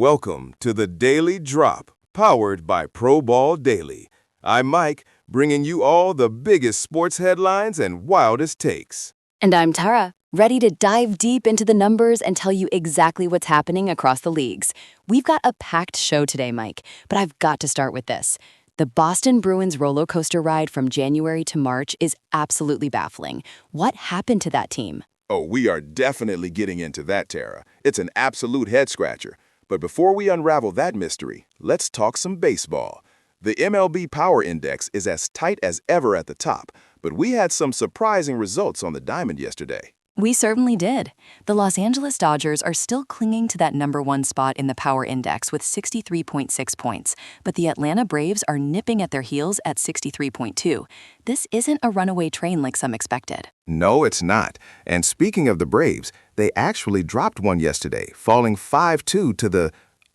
Welcome to the Daily Drop, powered by Pro Ball Daily. I'm Mike, bringing you all the biggest sports headlines and wildest takes. And I'm Tara, ready to dive deep into the numbers and tell you exactly what's happening across the leagues. We've got a packed show today, Mike, but I've got to start with this. The Boston Bruins roller coaster ride from January to March is absolutely baffling. What happened to that team? Oh, we are definitely getting into that, Tara. It's an absolute head-scratcher. But before we unravel that mystery, let's talk some baseball. The MLB Power Index is as tight as ever at the top, but we had some surprising results on the diamond yesterday. We certainly did. The Los Angeles Dodgers are still clinging to that #1 spot in the Power Index with 63.6 points, but the Atlanta Braves are nipping at their heels at 63.2. This isn't a runaway train like some expected. No, it's not. And speaking of the Braves, they actually dropped one yesterday, falling 5-2 to the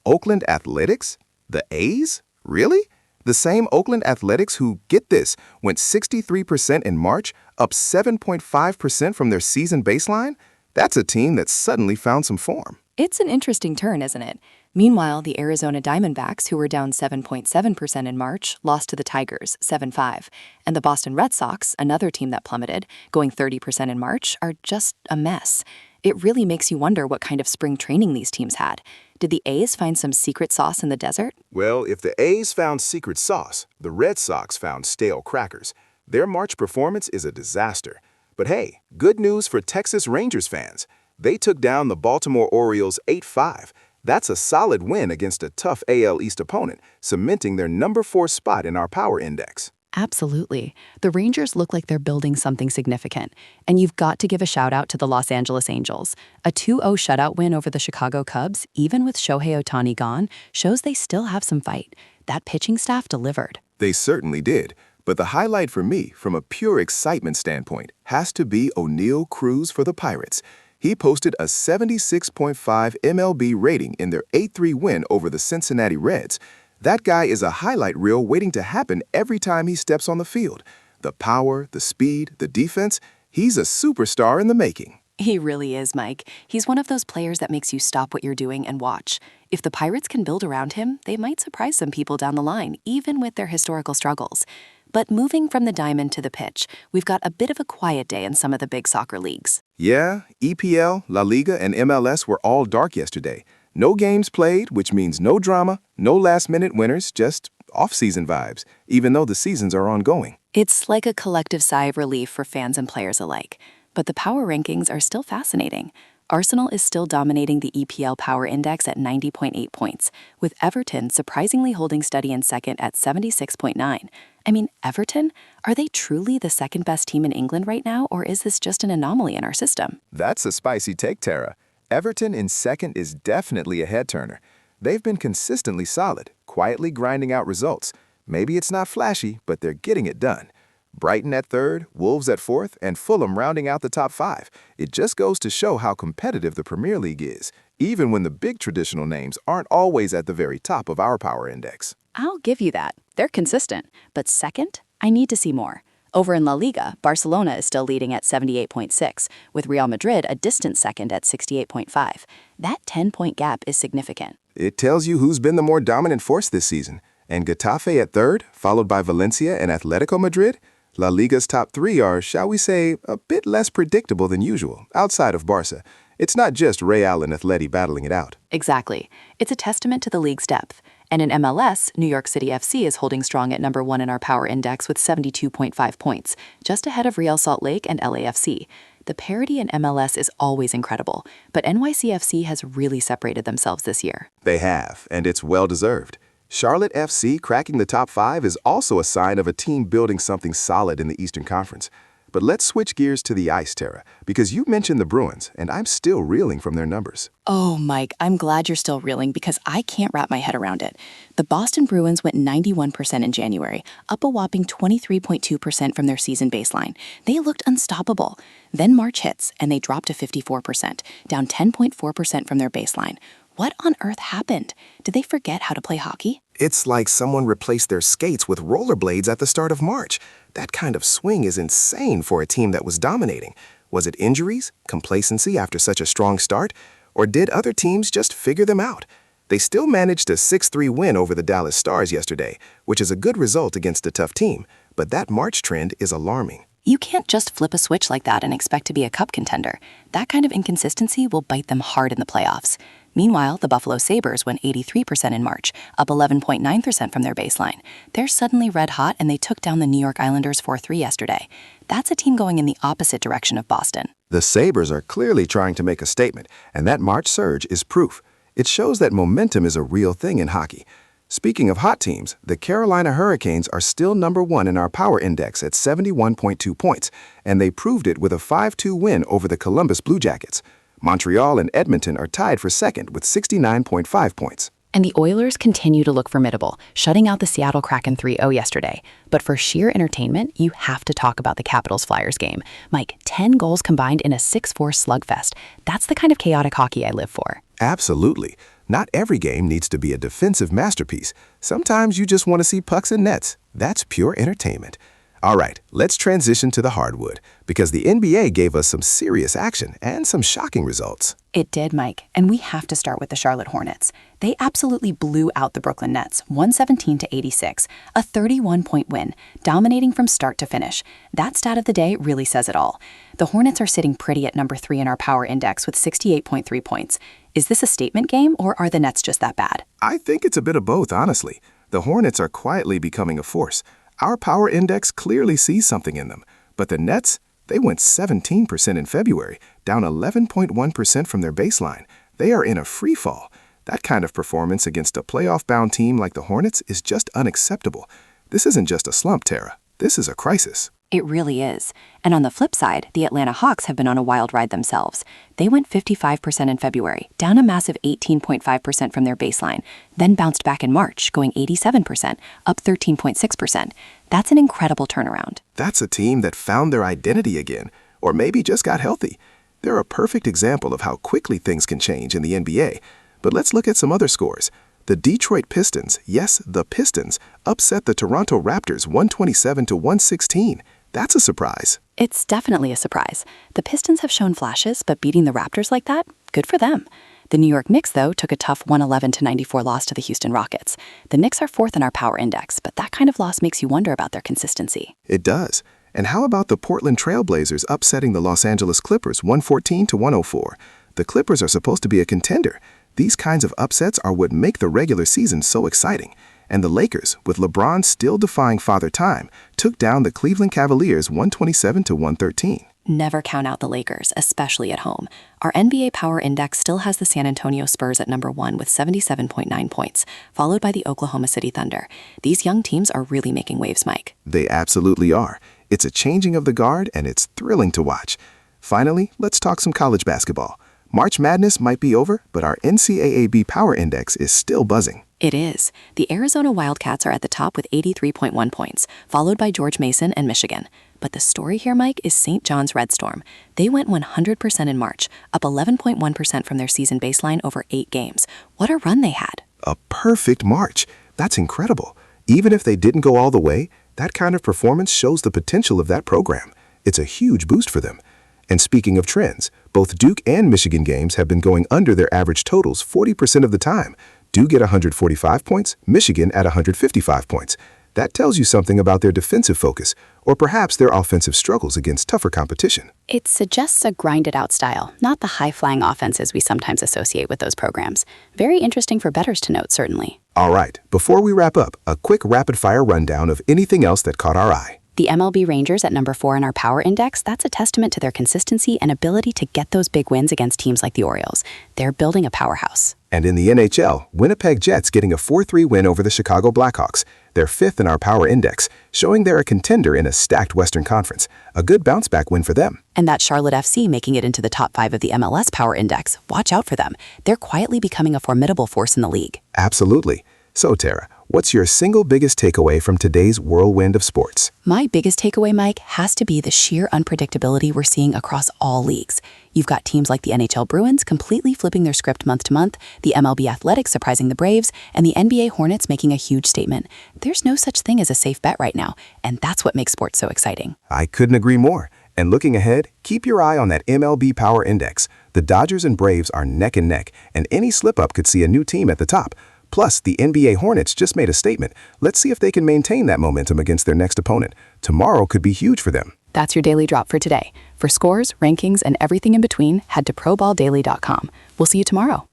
Oakland Athletics? The A's? Really? The same Oakland Athletics who, get this, went 63% in March, up 7.5% from their season baseline? That's a team that suddenly found some form. It's an interesting turn, isn't it? Meanwhile, the Arizona Diamondbacks, who were down 7.7% in March, lost to the Tigers 7-5. And the Boston Red Sox, another team that plummeted, going 30% in March, are just a mess. It really makes you wonder what kind of spring training these teams had. Did the A's find some secret sauce in the desert? Well, if the A's found secret sauce, the Red Sox found stale crackers. Their March performance is a disaster. But hey, good news for Texas Rangers fans. They took down the Baltimore Orioles 8-5. That's a solid win against a tough AL East opponent, cementing their #4 spot in our power index. Absolutely. The Rangers look like they're building something significant. And you've got to give a shout out to the Los Angeles Angels. A 2-0 shutout win over the Chicago Cubs, even with Shohei Ohtani gone, shows they still have some fight. That pitching staff delivered. They certainly did. But the highlight for me, from a pure excitement standpoint, has to be O'Neal Cruz for the Pirates. He posted a 76.5 MLB rating in their 8-3 win over the Cincinnati Reds. That guy is a highlight reel waiting to happen every time he steps on the field. The power, the speed, the defense, he's a superstar in the making. He really is, Mike. He's one of those players that makes you stop what you're doing and watch. If the Pirates can build around him, they might surprise some people down the line, even with their historical struggles. But moving from the diamond to the pitch, we've got a bit of a quiet day in some of the big soccer leagues. Yeah, EPL, La Liga, and MLS were all dark yesterday. No games played, which means no drama, no last-minute winners, just off-season vibes, even though the seasons are ongoing. It's like a collective sigh of relief for fans and players alike. But the power rankings are still fascinating. Arsenal is still dominating the EPL Power Index at 90.8 points, with Everton surprisingly holding steady in second at 76.9. I mean, Everton? Are they truly the second-best team in England right now, or is this just an anomaly in our system? That's a spicy take, Tara. Everton in second is definitely a head-turner. They've been consistently solid, quietly grinding out results. Maybe it's not flashy, but they're getting it done. Brighton at third, Wolves at fourth, and Fulham rounding out the top 5. It just goes to show how competitive the Premier League is, even when the big traditional names aren't always at the very top of our power index. I'll give you that. They're consistent. But second, I need to see more. Over in La Liga, Barcelona is still leading at 78.6, with Real Madrid a distant second at 68.5. That 10-point gap is significant. It tells you who's been the more dominant force this season. And Getafe at third, followed by Valencia and Atletico Madrid. La Liga's top 3 are, shall we say, a bit less predictable than usual, outside of Barca. It's not just Real and Atleti battling it out. Exactly. It's a testament to the league's depth. And in MLS, New York City FC is holding strong at #1 in our power index with 72.5 points, just ahead of Real Salt Lake and LAFC. The parity in MLS is always incredible, but NYCFC has really separated themselves this year. They have, and it's well-deserved. Charlotte FC cracking the top 5 is also a sign of a team building something solid in the Eastern Conference. But let's switch gears to the ice, Tara, because you mentioned the Bruins, and I'm still reeling from their numbers. Oh, Mike, I'm glad you're still reeling because I can't wrap my head around it. The Boston Bruins went 91% in January, up a whopping 23.2% from their season baseline. They looked unstoppable. Then March hits, and they dropped to 54%, down 10.4% from their baseline. What on earth happened? Did they forget how to play hockey? It's like someone replaced their skates with rollerblades at the start of March. That kind of swing is insane for a team that was dominating. Was it injuries, complacency after such a strong start, or did other teams just figure them out? They still managed a 6-3 win over the Dallas Stars yesterday, which is a good result against a tough team, but that March trend is alarming. You can't just flip a switch like that and expect to be a cup contender. That kind of inconsistency will bite them hard in the playoffs. Meanwhile, the Buffalo Sabres went 83% in March, up 11.9% from their baseline. They're suddenly red hot and they took down the New York Islanders 4-3 yesterday. That's a team going in the opposite direction of Boston. The Sabres are clearly trying to make a statement, and that March surge is proof. It shows that momentum is a real thing in hockey. Speaking of hot teams, the Carolina Hurricanes are still #1 in our power index at 71.2 points, and they proved it with a 5-2 win over the Columbus Blue Jackets. Montreal and Edmonton are tied for second with 69.5 points. And the Oilers continue to look formidable, shutting out the Seattle Kraken 3-0 yesterday. But for sheer entertainment, you have to talk about the Capitals-Flyers game. Mike, 10 goals combined in a 6-4 slugfest. That's the kind of chaotic hockey I live for. Absolutely. Not every game needs to be a defensive masterpiece. Sometimes you just want to see pucks and nets. That's pure entertainment. All right, let's transition to the hardwood, because the NBA gave us some serious action and some shocking results. It did, Mike, and we have to start with the Charlotte Hornets. They absolutely blew out the Brooklyn Nets, 117-86, a 31-point win, dominating from start to finish. That stat of the day really says it all. The Hornets are sitting pretty at #3 in our power index with 68.3 points. Is this a statement game, or are the Nets just that bad? I think it's a bit of both, honestly. The Hornets are quietly becoming a force. Our power index clearly sees something in them. But the Nets, they went 17% in February, down 11.1% from their baseline. They are in a free fall. That kind of performance against a playoff-bound team like the Hornets is just unacceptable. This isn't just a slump, Tara. This is a crisis. It really is. And on the flip side, the Atlanta Hawks have been on a wild ride themselves. They went 55% in February, down a massive 18.5% from their baseline, then bounced back in March, going 87%, up 13.6%. That's an incredible turnaround. That's a team that found their identity again, or maybe just got healthy. They're a perfect example of how quickly things can change in the NBA. But let's look at some other scores. The Detroit Pistons, yes, the Pistons, upset the Toronto Raptors 127-116. That's a surprise. It's definitely a surprise. The Pistons have shown flashes, but beating the Raptors like that? Good for them. The New York Knicks, though, took a tough 111-94 loss to the Houston Rockets. The Knicks are 4th in our power index, but that kind of loss makes you wonder about their consistency. It does. And how about the Portland Trail Blazers upsetting the Los Angeles Clippers 114-104? The Clippers are supposed to be a contender. These kinds of upsets are what make the regular season so exciting. And the Lakers, with LeBron still defying Father Time, took down the Cleveland Cavaliers 127-113. Never count out the Lakers, especially at home. Our NBA Power Index still has the San Antonio Spurs at #1 with 77.9 points, followed by the Oklahoma City Thunder. These young teams are really making waves, Mike. They absolutely are. It's a changing of the guard, and it's thrilling to watch. Finally, let's talk some college basketball. March Madness might be over, but our NCAA Power Index is still buzzing. It is. The Arizona Wildcats are at the top with 83.1 points, followed by George Mason and Michigan. But the story here, Mike, is St. John's Red Storm. They went 100% in March, up 11.1% from their season baseline over 8 games. What a run they had. A perfect March. That's incredible. Even if they didn't go all the way, that kind of performance shows the potential of that program. It's a huge boost for them. And speaking of trends, both Duke and Michigan games have been going under their average totals 40% of the time. Duke at 145 points, Michigan at 155 points. That tells you something about their defensive focus, or perhaps their offensive struggles against tougher competition. It suggests a grinded-out style, not the high-flying offenses we sometimes associate with those programs. Very interesting for bettors to note, certainly. All right, before we wrap up, a quick rapid-fire rundown of anything else that caught our eye. The MLB Rangers at #4 in our power index, that's a testament to their consistency and ability to get those big wins against teams like the Orioles. They're building a powerhouse. And in the NHL, Winnipeg Jets getting a 4-3 win over the Chicago Blackhawks. They're 5th in our power index, showing they're a contender in a stacked Western Conference. A good bounce-back win for them. And that Charlotte FC making it into the top 5 of the MLS Power Index. Watch out for them. They're quietly becoming a formidable force in the league. Absolutely. So, Tara, what's your single biggest takeaway from today's whirlwind of sports? My biggest takeaway, Mike, has to be the sheer unpredictability we're seeing across all leagues. You've got teams like the NHL Bruins completely flipping their script month to month, the MLB Athletics surprising the Braves, and the NBA Hornets making a huge statement. There's no such thing as a safe bet right now, and that's what makes sports so exciting. I couldn't agree more. And looking ahead, keep your eye on that MLB Power Index. The Dodgers and Braves are neck and neck, and any slip-up could see a new team at the top. Plus, the NBA Hornets just made a statement. Let's see if they can maintain that momentum against their next opponent. Tomorrow could be huge for them. That's your Daily Drop for today. For scores, rankings, and everything in between, head to ProBallDaily.com. We'll see you tomorrow.